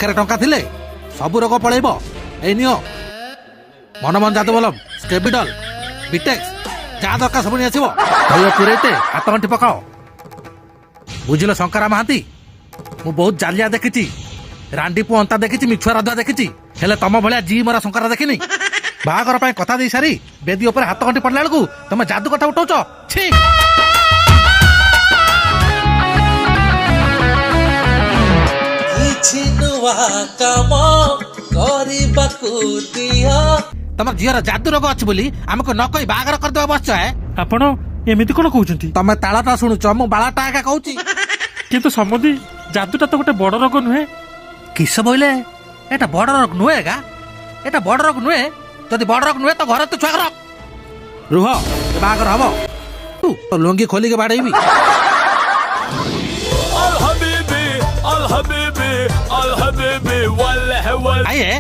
पाखे टंका थिले सब रोग पलैब ए नियो मन मन जादू बलम स्टेबिडल बिटेक्स जहाँ दरकार सब नहीं आसो पुरेटे हाथ गंठी पकाओ बुझिल शंकरा महांती मु बहुत जालिया देखी रांडी पु अंता देखी मिछुआ रधुआ देखी हेले तम भाया जी मरा शंकरा देखनी बाहागर कथा दे सारी बेदी उपर हाथ गंठी पड़ला बेलू तुम जादू कथा उठाउच छी तम झीर जादू रोग अच्छी बोली आमको न कही बाहागर करदेवा बसच है आपण एमिति कोन कहउछंती तमे तालाटा शुणुच मु बालाटा एका कहूची किंतु समधी जादूटा तो गोटे बड़ रोग नुहे किस बोले एटा बड़ रोग नुहे गा एटा बड़ रोग नुहे जदि बड़ रोग नुहे तो घर तो छुआ रुह बाहागर हम तो लुंगी खोली के बाड़ेबी Al Habibi, Al Habibi, Al Habibi, Wallah, Wallah. आइए